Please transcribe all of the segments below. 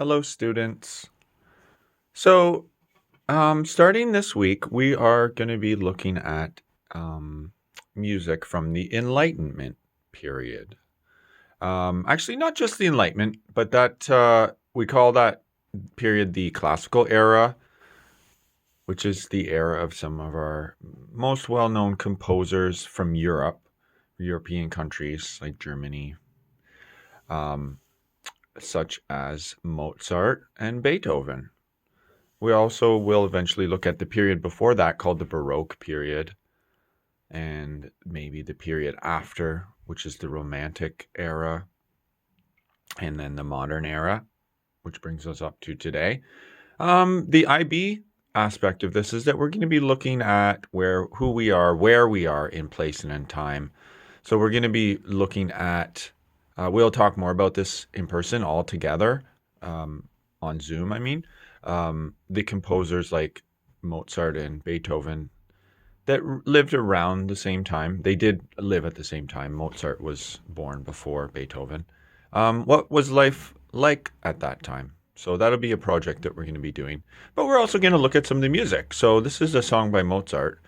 Hello, students. So, starting this week, we are going to be looking at music from the Enlightenment period. Actually, not just the Enlightenment, but that we call that period the Classical era, which is the era of some of our most well-known composers from Europe, European countries like Germany, um, such as Mozart and Beethoven. We also will eventually look at the period before that called the Baroque period, and maybe the period after, which is the Romantic era, and then the Modern era, which brings us up to today. The IB aspect of this is that we're going to be looking at who we are, where we are in place and in time. So we're going to be looking at. We'll talk more about this in person all together on Zoom. I mean, the composers like Mozart and Beethoven that lived around the same time. They did live at the same time. Mozart was born before Beethoven. What was life like at that time? So that'll be a project that we're going to be doing. But we're also going to look at some of the music. So this is a song by Mozart,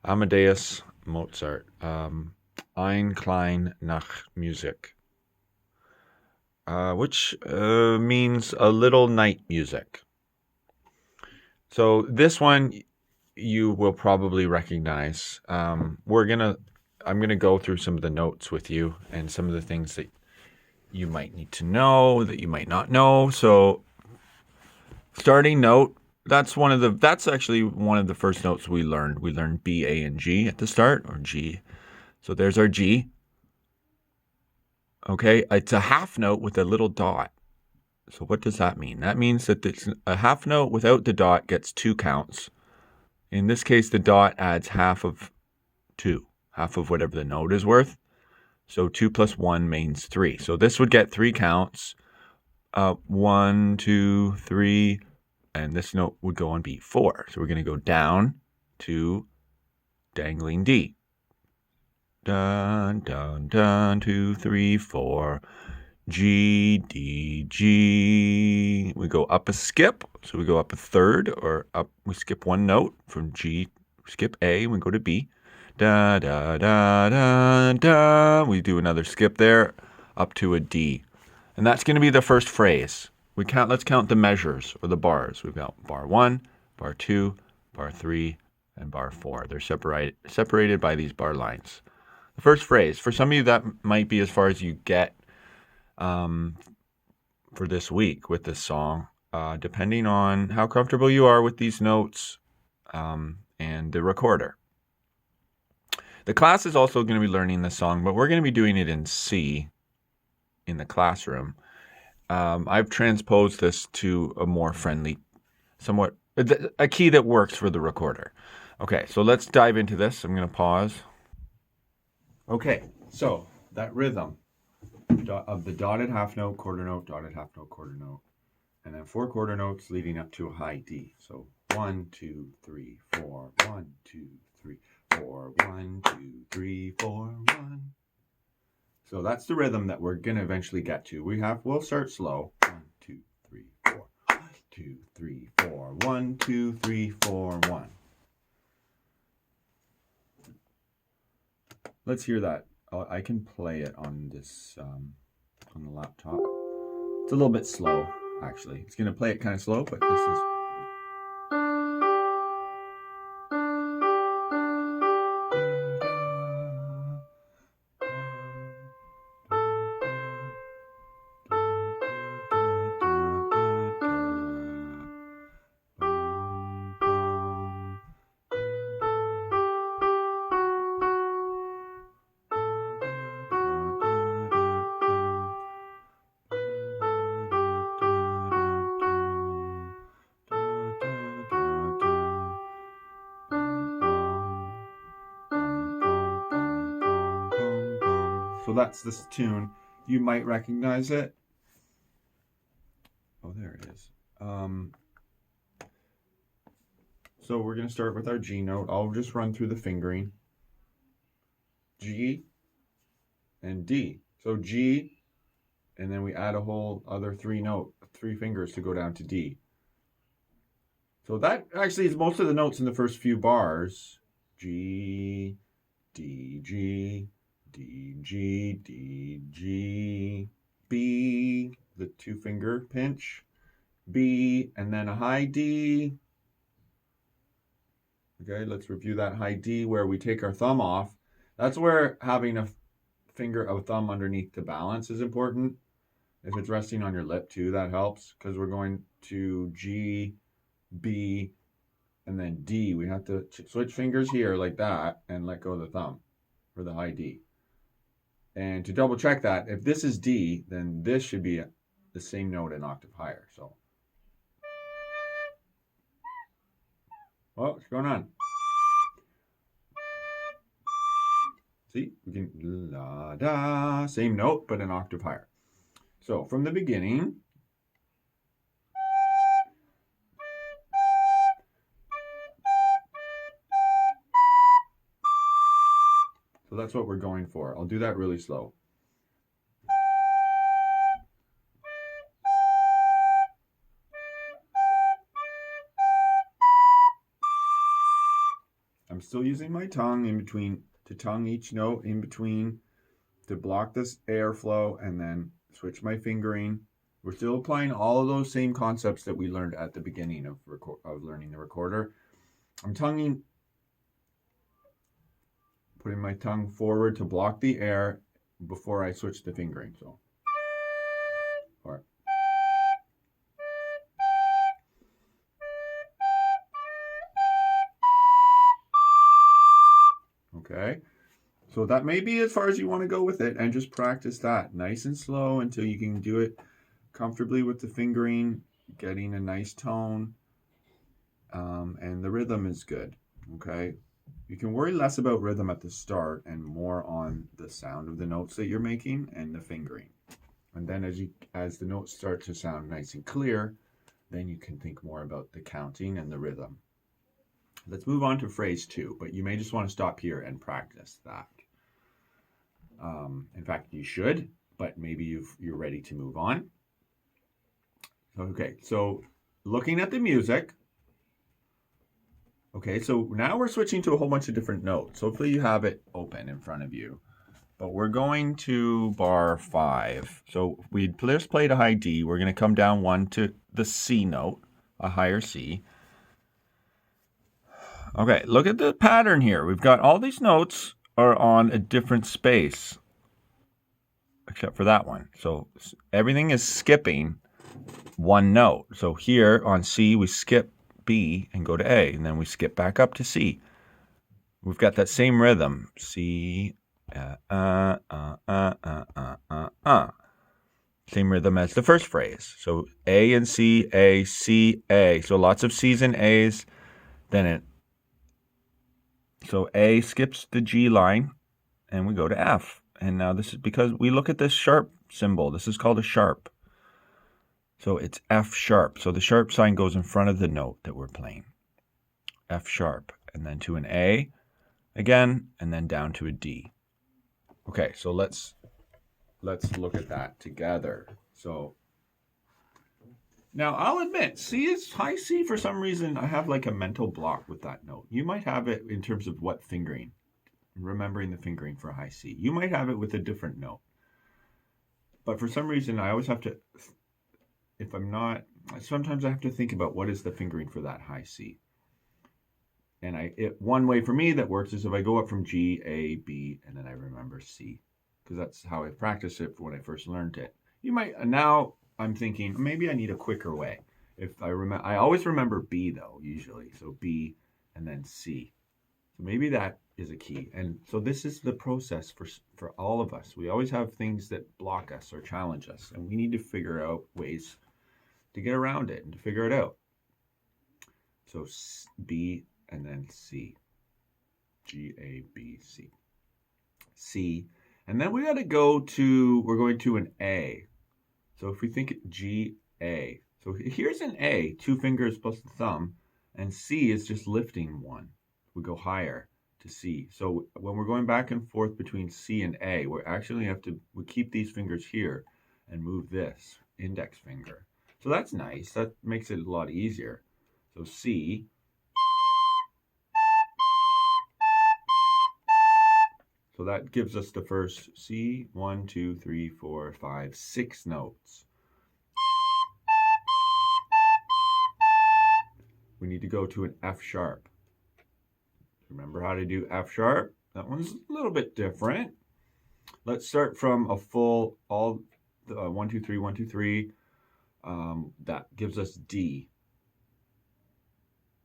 Amadeus Mozart, Eine, Klein, Nachtmusik, which means a little night music. So this one you will probably recognize. I'm gonna go through some of the notes with you and some of the things that you might need to know that you might not know. So starting note, that's actually one of the first notes we learned. We learned B, A, and G at the start, or G. So there's our G. Okay, it's a half note with a little dot. So what does that mean? That means that a half note without the dot gets 2 counts. In this case, the dot adds half of 2, half of whatever the note is worth. So 2 plus 1 means 3. So this would get 3 counts. 1, 2, 3, and this note would go on beat 4. So we're going to go down to dangling D. Dun, dun, dun, 2, 3, 4. G, D, G. We go up a skip. So we go up a third, or up, we skip one note from G, skip A, we go to B. Da, da, da, da, da. We do another skip there, up to a D. And that's going to be the first phrase. Let's count the measures, or the bars. We've got bar 1, bar 2, bar 3, and bar 4. They're separated by these bar lines. The first phrase, for some of you that might be as far as you get for this week with this song, depending on how comfortable you are with these notes and the recorder. The class is also going to be learning this song, but we're going to be doing it in C in the classroom. I've transposed this to a more friendly, a key that works for the recorder. Okay, so let's dive into this. I'm going to pause. Okay, so that rhythm of the dotted half note, quarter note, dotted half note, quarter note, and then 4 quarter notes leading up to a high D. So 1, 2, 3, 4, 1, 2, 3, 4, 1, 2, 3, 4, 1. So that's the rhythm that we're gonna eventually get to. We'll start slow. 1, 2, 3, 4. 1, 2, 3, 4. 1, 2, 3, 4, 1. Let's hear that. I can play it on this on the laptop. It's a little bit slow, actually. It's gonna play it kind of slow, but this is. So that's this tune. You might recognize it. Oh, there it is. So we're going to start with our G note. I'll just run through the fingering. G and D. So G and then we add a whole other three fingers to go down to D. So that actually is most of the notes in the first few bars. G, D, G, D, G, D, G, B, the 2-finger pinch, B, and then a high D. Okay, let's review that high D where we take our thumb off. That's where having a thumb underneath the balance is important. If it's resting on your lip too, that helps because we're going to G, B, and then D. We have to switch fingers here like that and let go of the thumb for the high D. And to double check that, if this is D, then this should be the same note an octave higher. So, what's going on? See, we can la da, same note, but an octave higher. So from the beginning, so that's what we're going for. I'll do that really slow. I'm still using my tongue in between to tongue each note in between to block this airflow and then switch my fingering. We're still applying all of those same concepts that we learned at the beginning of learning the recorder. I'm tonguing, putting my tongue forward to block the air before I switch the fingering. So, or okay. So that may be as far as you want to go with it, and just practice that nice and slow until you can do it comfortably with the fingering, getting a nice tone, and the rhythm is good. Okay, you can worry less about rhythm at the start and more on the sound of the notes that you're making and the fingering. And then as the notes start to sound nice and clear, then you can think more about the counting and the rhythm. Let's move on to phrase 2, but you may just want to stop here and practice that. In fact, you should, but maybe you're ready to move on. Okay, so looking at the music. Okay, so now we're switching to a whole bunch of different notes. Hopefully you have it open in front of you. But we're going to bar 5. So we just played a high D. We're going to come down 1 to the C note, a higher C. Okay, look at the pattern here. We've got all these notes are on a different space, except for that one. So everything is skipping one note. So here on C, we skip B and go to A, and then we skip back up to C. We've got that same rhythm. C, Same rhythm as the first phrase. So A and C, A, C, A. So lots of C's and A's. So A skips the G line, and we go to F. And now this is because we look at this sharp symbol. This is called a sharp. So it's F sharp. So the sharp sign goes in front of the note that we're playing. F sharp. And then to an A again, and then down to a D. Okay, so let's look at that together. So now I'll admit, high C for some reason. I have like a mental block with that note. You might have it in terms of what fingering, remembering the fingering for high C. You might have it with a different note. But for some reason, I always have to, sometimes I have to think about what is the fingering for that high C. And one way for me that works is if I go up from G, A, B, and then I remember C, because that's how I practiced it when I first learned it. Now I'm thinking maybe I need a quicker way. I always remember B though, usually. So B and then C. So maybe that is a key. And so this is the process for all of us. We always have things that block us or challenge us, and we need to figure out ways to get around it and to figure it out. So B and then C. G, A, B, C. C. And then we're going to an A. So if we think G, A. So here's an A, 2 fingers plus the thumb, and C is just lifting 1. We go higher to C. So when we're going back and forth between C and A, we keep these fingers here, and move this index finger. So that's nice. That makes it a lot easier. So C. So that gives us the first C, 1, 2, 3, 4, 5, 6 notes. We need to go to an F sharp. Remember how to do F sharp? That one's a little bit different. Let's start from a full, 1, 2, 3, 1, 2, 3. That gives us D.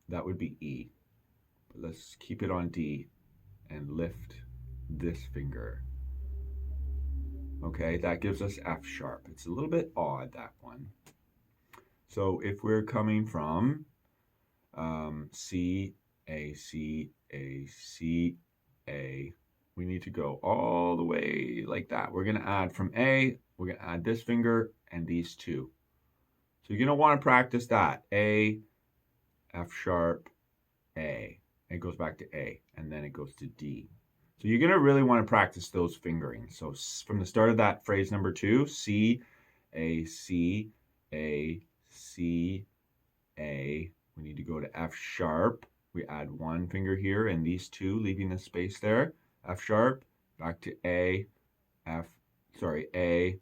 That would be E. But let's keep it on D and lift this finger. Okay, that gives us F sharp. It's a little bit odd, that one. So if we're coming from C, A, C, A, C, A, we need to go all the way like that. We're going to add from A, we're going to add this finger and these two. So you're going to want to practice that. A, F sharp, A. It goes back to A, and then it goes to D. So you're going to really want to practice those fingerings. So from the start of that phrase number 2, C, A, C, A, C, A. We need to go to F sharp. We add one finger here and these two, leaving the space there. F sharp, back to A, A,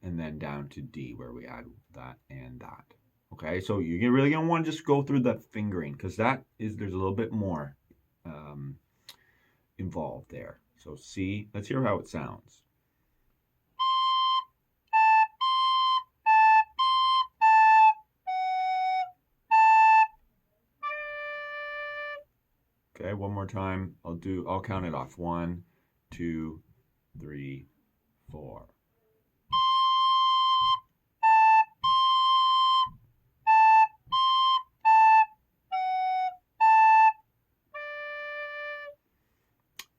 and then down to D where we add that and that. Okay, so you're really going to want to just go through that fingering because there's a little bit more involved there. So C, let's hear how it sounds. Okay, one more time. I'll count it off. 1, 2, 3, 4.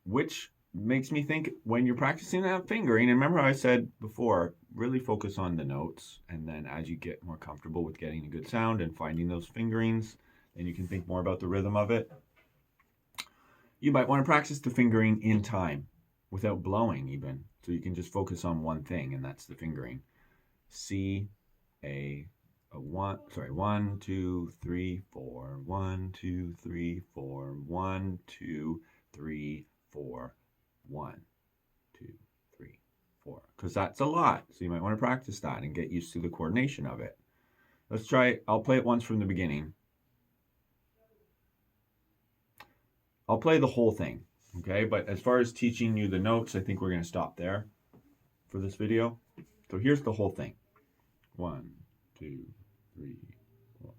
Which makes me think when you're practicing that fingering, and remember how I said before, really focus on the notes, and then as you get more comfortable with getting a good sound and finding those fingerings, then you can think more about the rhythm of it. You might want to practice the fingering in time without blowing even, so you can just focus on one thing, and that's the fingering. C, A, 1, 2, 3, 4, 1, 2, 3, 4, 1, 2, 3, 4, 1, 2, 3, 4. Because that's a lot, so you might want to practice that and get used to the coordination of it. Let's try it. I'll play it once from the beginning. I'll play the whole thing, okay? But as far as teaching you the notes, I think we're going to stop there for this video. So here's the whole thing. 1, 2, 3, 4.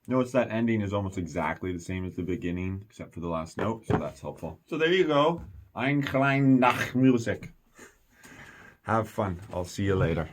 Notice that ending is almost exactly the same as the beginning, except for the last note, so that's helpful. So there you go. Ein Klein Nachtmusik. Have fun. I'll see you later.